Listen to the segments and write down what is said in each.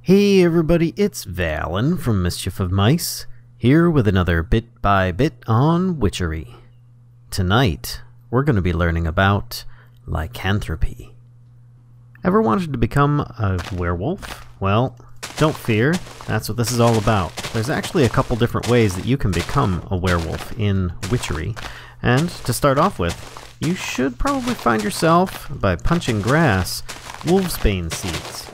Hey everybody, it's Vallen from Mischief of Mice, here with another bit by bit on Witchery. Tonight, we're going to be learning about lycanthropy. Ever wanted to become a werewolf? Well, don't fear, that's what this is all about. There's actually a couple different ways that you can become a werewolf in Witchery, and to start off with, you should probably find yourself, by punching grass, wolfsbane seeds.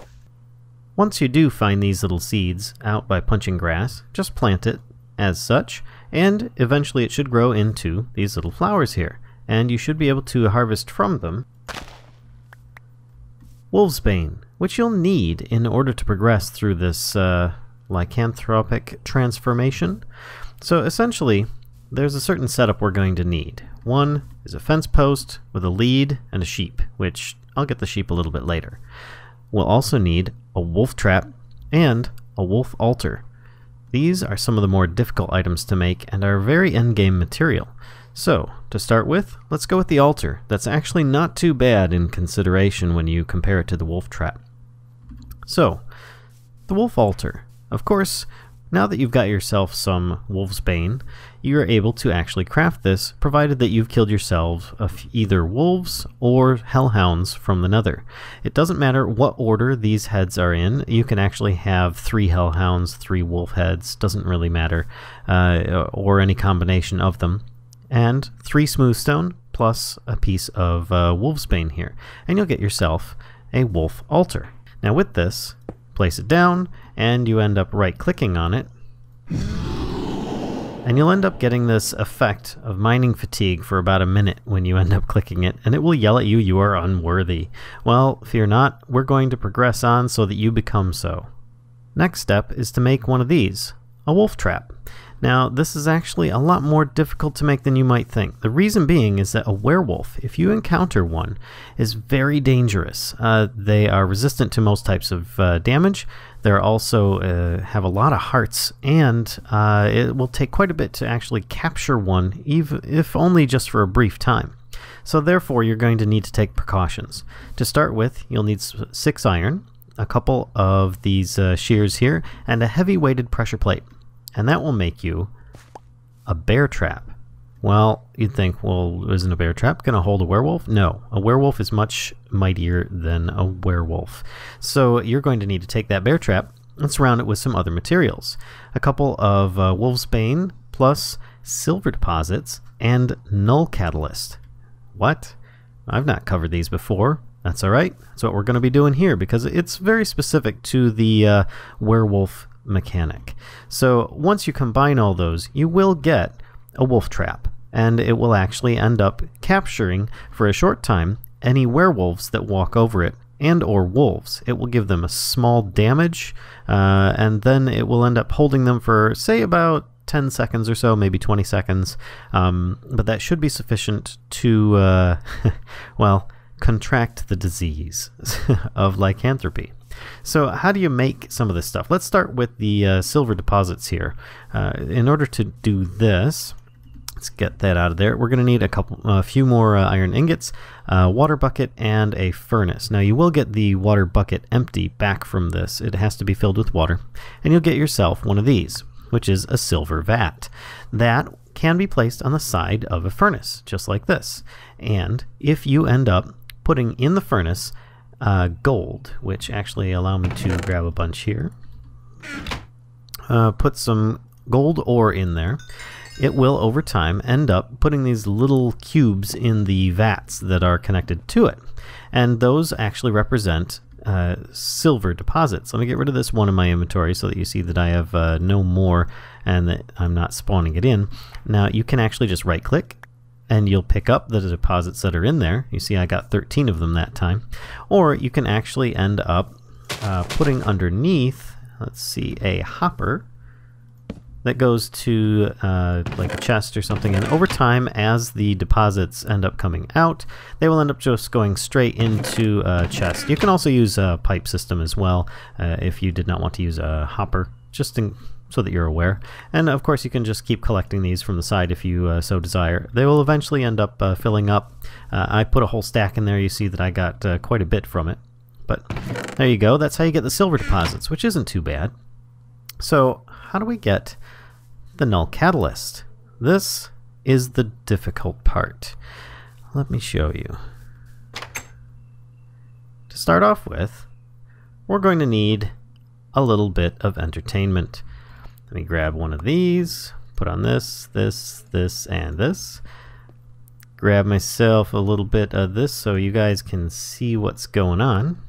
Once you do find these little seeds out by punching grass, just plant it as such, and eventually it should grow into these little flowers here, and you should be able to harvest from them wolfsbane, which you'll need in order to progress through this lycanthropic transformation. So essentially, there's a certain setup we're going to need. One is a fence post with a lead and a sheep, which I'll get the sheep a little bit later. We'll also need a wolf trap and a wolf altar. These are some of the more difficult items to make and are very endgame material. So, to start with, let's go with the altar. That's actually not too bad in consideration when you compare it to the wolf trap. So, the wolf altar. Of course, now that you've got yourself some wolfsbane, you are able to actually craft this, provided that you've killed yourself of either wolves or hellhounds from the nether. It doesn't matter what order these heads are in. You can actually have 3 hellhounds, 3 wolf heads, doesn't really matter, or any combination of them. And 3 smoothstone plus a piece of wolfsbane here, and you'll get yourself a wolf altar. Now with this, place it down, and you end up right-clicking on it, and you'll end up getting this effect of mining fatigue for about a minute when you end up clicking it, and it will yell at you, "You are unworthy." Well, fear not, we're going to progress on so that you become so. Next step is to make one of these, a wolf trap. Now, this is actually a lot more difficult to make than you might think. The reason being is that a werewolf, if you encounter one, is very dangerous. They are resistant to most types of damage. They're also have a lot of hearts, and it will take quite a bit to actually capture one, even if only just for a brief time. So therefore, you're going to need to take precautions. To start with, you'll need 6 iron, a couple of these shears here, and a heavy-weighted pressure plate. And that will make you a bear trap. Well, you'd think, well, isn't a bear trap going to hold a werewolf? No, a werewolf is much mightier than a werewolf. So you're going to need to take that bear trap and surround it with some other materials. A couple of wolfsbane plus silver deposits and Null Catalyst. What? I've not covered these before. That's alright. That's what we're going to be doing here because it's very specific to the werewolf mechanic. So once you combine all those, you will get a wolf trap, and it will actually end up capturing for a short time any werewolves that walk over it, and or wolves. It will give them a small damage, and then it will end up holding them for, say, about 10 seconds or so, maybe 20 seconds, but that should be sufficient to, well, contract the disease of lycanthropy. So how do you make some of this stuff? Let's start with the silver deposits here. In order to do this, let's get that out of there. We're going to need a few more iron ingots, a water bucket, and a furnace. Now you will get the water bucket empty back from this. It has to be filled with water, and you'll get yourself one of these, which is a silver vat. That can be placed on the side of a furnace, just like this. And if you end up putting in the furnace gold, which actually allow me to grab a bunch here. Put some gold ore in there. It will, over time, end up putting these little cubes in the vats that are connected to it. And those actually represent silver deposits. Let me get rid of this one in my inventory so that you see that I have no more and that I'm not spawning it in. Now, you can actually just right-click, and you'll pick up the deposits that are in there. You see I got 13 of them that time. Or you can actually end up putting underneath, let's see, a hopper that goes to like a chest or something, and over time, as the deposits end up coming out, they will end up just going straight into a chest. You can also use a pipe system as well if you did not want to use a hopper, just so that you're aware. And of course you can just keep collecting these from the side if you so desire. They will eventually end up filling up. I put a whole stack in there. You see that I got quite a bit from it. But there you go. That's how you get the silver deposits, which isn't too bad. So how do we get the Null Catalyst? This is the difficult part. Let me show you. To start off with, we're going to need a little bit of entertainment. Let me grab one of these, put on this, this, and this. Grab myself a little bit of this so you guys can see what's going on.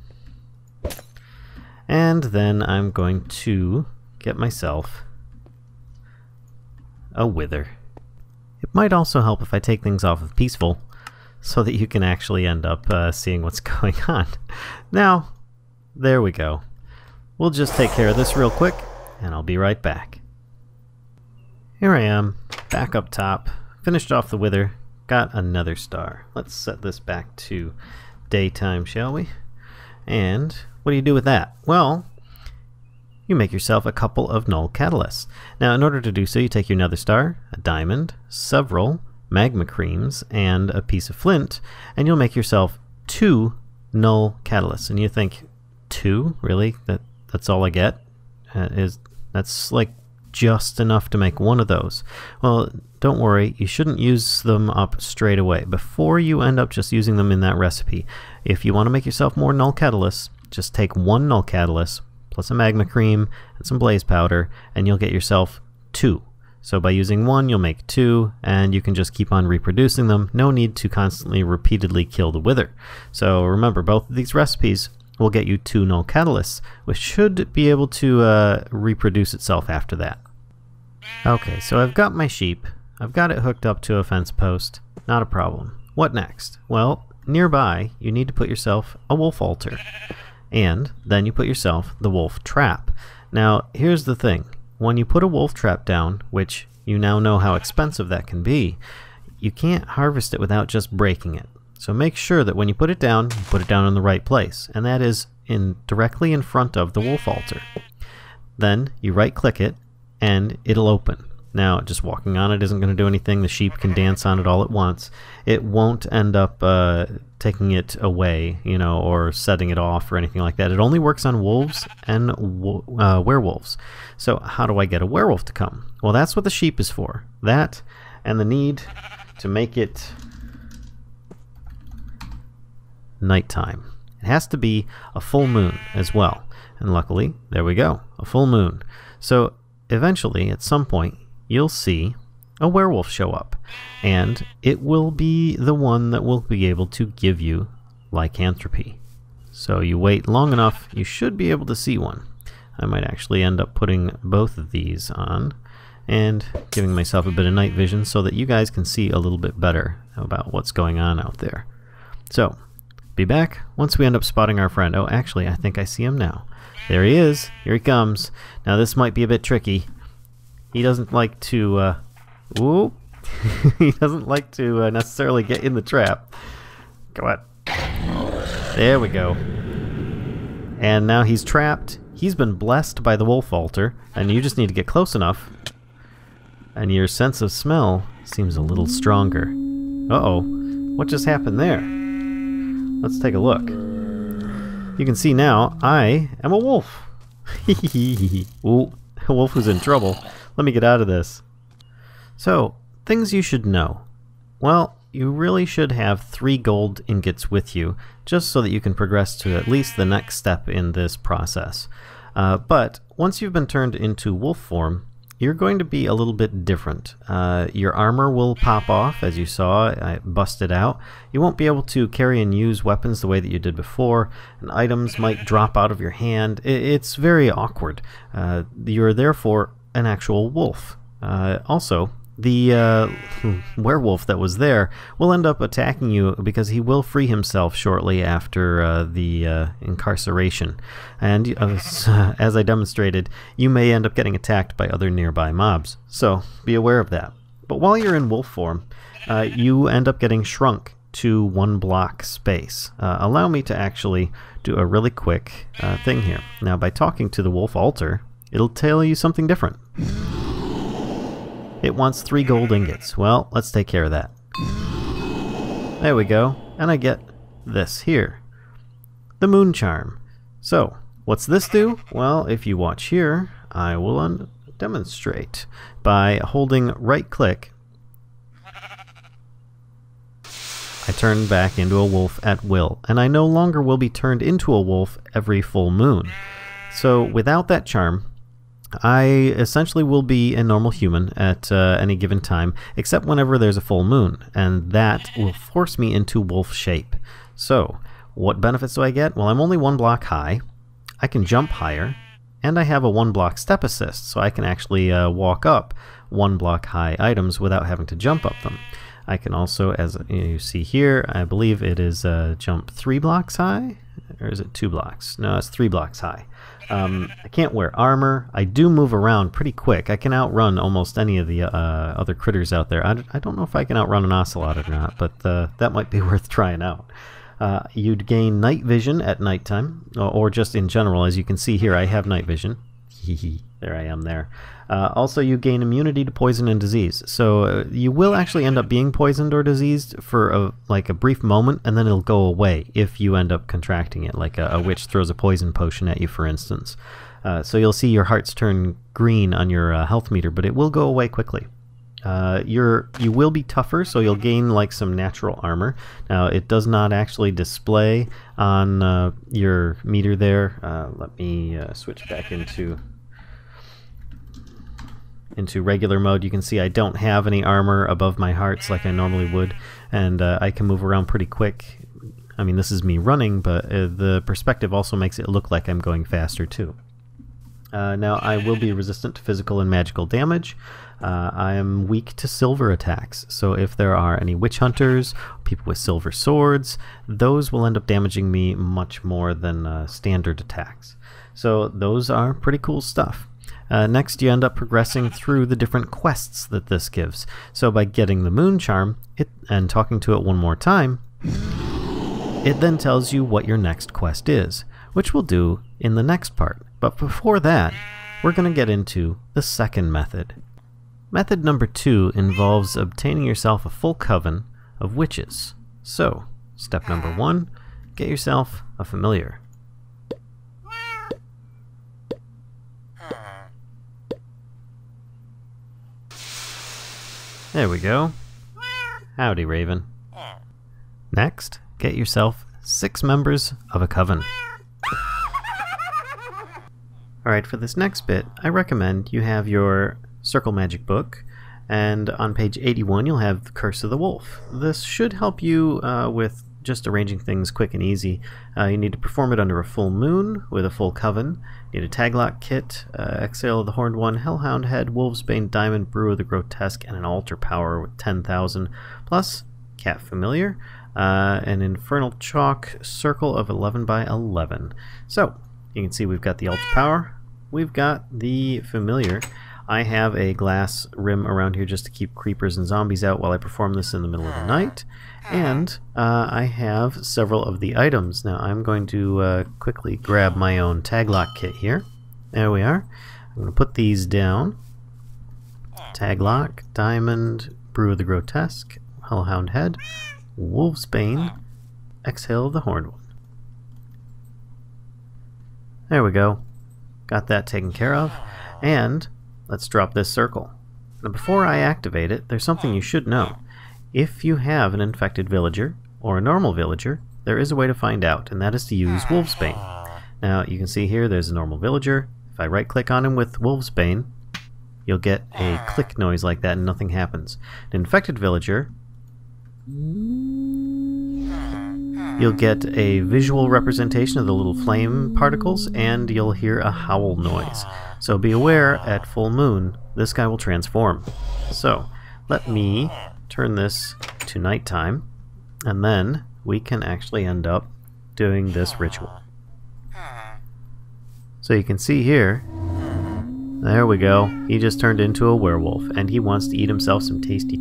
And then I'm going to get myself a wither. It might also help if I take things off of peaceful so that you can actually end up seeing what's going on. Now, there we go. We'll just take care of this real quick and I'll be right back. Here I am, back up top, finished off the wither, got another star. Let's set this back to daytime, shall we? And what do you do with that? Well, you make yourself a couple of Null Catalysts. Now, in order to do so, you take your nether star, a diamond, several magma creams, and a piece of flint, and you'll make yourself 2 Null Catalysts. And you think, 2? Really? That's all I get? That's like just enough to make one of those. Well, don't worry, you shouldn't use them up straight away. Before you end up just using them in that recipe, if you want to make yourself more Null Catalysts, just take 1 Null Catalyst plus a magma cream and some blaze powder, and you'll get yourself 2. So by using 1, you'll make 2, and you can just keep on reproducing them. No need to constantly, repeatedly kill the wither. So remember, both of these recipes will get you 2 Null Catalysts, which should be able to reproduce itself after that. Okay, so I've got my sheep. I've got it hooked up to a fence post. Not a problem. What next? Well, nearby, you need to put yourself a wolf altar. And then you put yourself the wolf trap. Now, here's the thing. When you put a wolf trap down, which you now know how expensive that can be, you can't harvest it without just breaking it. So make sure that when you put it down in the right place, and that is directly in front of the wolf altar. Then you right-click it, and it'll open. Now, just walking on it isn't going to do anything. The sheep can dance on it all at once. It won't end up taking it away, you know, or setting it off or anything like that. It only works on wolves and werewolves. So how do I get a werewolf to come? Well, that's what the sheep is for. That and the need to make it nighttime. It has to be a full moon as well. And luckily, there we go, a full moon. So eventually, at some point, you'll see a werewolf show up, and it will be the one that will be able to give you lycanthropy. So you wait long enough, you should be able to see one. I might actually end up putting both of these on and giving myself a bit of night vision so that you guys can see a little bit better about what's going on out there. So, be back once we end up spotting our friend. Oh, actually, I think I see him now. There he is. Here he comes. Now this might be a bit tricky. He doesn't like to, he doesn't like to necessarily get in the trap. Come on. There we go. And now he's trapped. He's been blessed by the wolf altar, and you just need to get close enough. And your sense of smell seems a little stronger. Uh-oh. What just happened there? Let's take a look. You can see now, I am a wolf. Ooh, a wolf who's in trouble. Let me get out of this. So, things you should know. Well, you really should have 3 gold ingots with you, just so that you can progress to at least the next step in this process. But once you've been turned into wolf form, you're going to be a little bit different. Your armor will pop off, as you saw, it busted out. You won't be able to carry and use weapons the way that you did before, and items might drop out of your hand. It's very awkward. You're therefore an actual wolf. Also, the werewolf that was there will end up attacking you because he will free himself shortly after the incarceration. And as I demonstrated, you may end up getting attacked by other nearby mobs. So be aware of that. But while you're in wolf form, you end up getting shrunk to 1 block space. Allow me to actually do a really quick thing here. Now, by talking to the wolf altar, it'll tell you something different. It wants 3 gold ingots. Well, let's take care of that. There we go. And I get this here. the Moon Charm. So, what's this do? Well, if you watch here, I will demonstrate by holding right-click. I turn back into a wolf at will, and I no longer will be turned into a wolf every full moon. So without that charm, I essentially will be a normal human at any given time, except whenever there's a full moon, and that will force me into wolf shape. So, what benefits do I get? Well, I'm only 1 block high, I can jump higher, and I have a 1 block step assist, so I can actually walk up 1 block high items without having to jump up them. I can also, as you see here, I believe it is jump 3 blocks high, or is it 2 blocks? No, it's 3 blocks high. I can't wear armor. I do move around pretty quick. I can outrun almost any of the other critters out there. I don't know if I can outrun an ocelot or not, but that might be worth trying out. You'd gain night vision at nighttime, or just in general. As you can see here, I have night vision. There I am there. Also, you gain immunity to poison and disease. So you will actually end up being poisoned or diseased for a brief moment, and then it'll go away if you end up contracting it, like a witch throws a poison potion at you, for instance. So you'll see your hearts turn green on your health meter, but it will go away quickly. You will be tougher, so you'll gain like some natural armor. Now, it does not actually display on your meter there. Let me switch back into regular mode. You can see I don't have any armor above my hearts like I normally would, and I can move around pretty quick. I mean, this is me running, but the perspective also makes it look like I'm going faster too. Now, I will be resistant to physical and magical damage. I am weak to silver attacks, so if there are any witch hunters, people with silver swords, those will end up damaging me much more than standard attacks. So those are pretty cool stuff. Next, you end up progressing through the different quests that this gives. So by getting the Moon Charm and talking to it one more time, it then tells you what your next quest is, which we'll do in the next part. But before that, we're going to get into the second method. Method number 2 involves obtaining yourself a full coven of witches. So, step number 1, get yourself a familiar. There we go. Howdy, Raven. Next, get yourself 6 members of a coven. Alright, for this next bit, I recommend you have your Circle Magic book, and on page 81 you'll have the Curse of the Wolf. This should help you with just arranging things quick and easy. You need to perform it under a full moon with a full coven. You need a taglock kit, Exhale of the Horned One, Hellhound Head, Wolfsbane, Diamond, Brew of the Grotesque, and an altar power with 10,000, plus Cat Familiar, an Infernal Chalk circle of 11 by 11. So, you can see we've got the altar power, we've got the familiar. I have a glass rim around here just to keep creepers and zombies out while I perform this in the middle of the night. And I have several of the items. Now I'm going to quickly grab my own taglock kit here. There we are. I'm going to put these down. Taglock, Diamond, Brew of the Grotesque, Hellhound Head, Wolfsbane, Exhale of the Horned One. There we go. Got that taken care of. And let's drop this circle. Now before I activate it, there's something you should know. If you have an infected villager, or a normal villager, there is a way to find out, and that is to use Wolfsbane. Now you can see here there's a normal villager. If I right click on him with Wolfsbane, you'll get a click noise like that and nothing happens. An infected villager, you'll get a visual representation of the little flame particles, and you'll hear a howl noise. So be aware, at full moon, this guy will transform. So, let me turn this to nighttime, and then we can actually end up doing this ritual. So you can see here, there we go, he just turned into a werewolf, and he wants to eat himself some tasty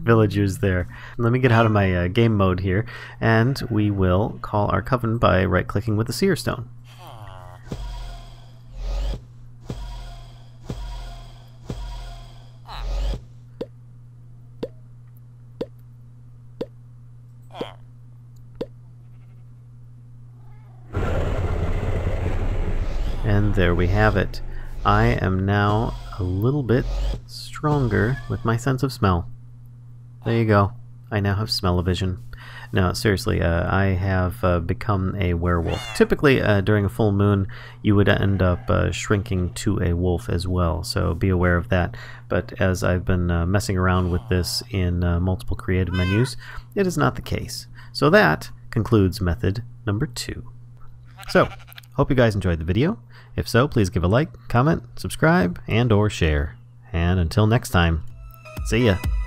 villagers there. Let me get out of my game mode here, and we will call our coven by right-clicking with the Seer Stone. And there we have it. I am now a little bit stronger with my sense of smell. There you go. I now have smell-o-vision. No, seriously, I have become a werewolf. Typically, during a full moon, you would end up shrinking to a wolf as well, so be aware of that. But as I've been messing around with this in multiple creative menus, it is not the case. So that concludes method number 2. So, hope you guys enjoyed the video. If so, please give a like, comment, subscribe, and/or share. And until next time, see ya!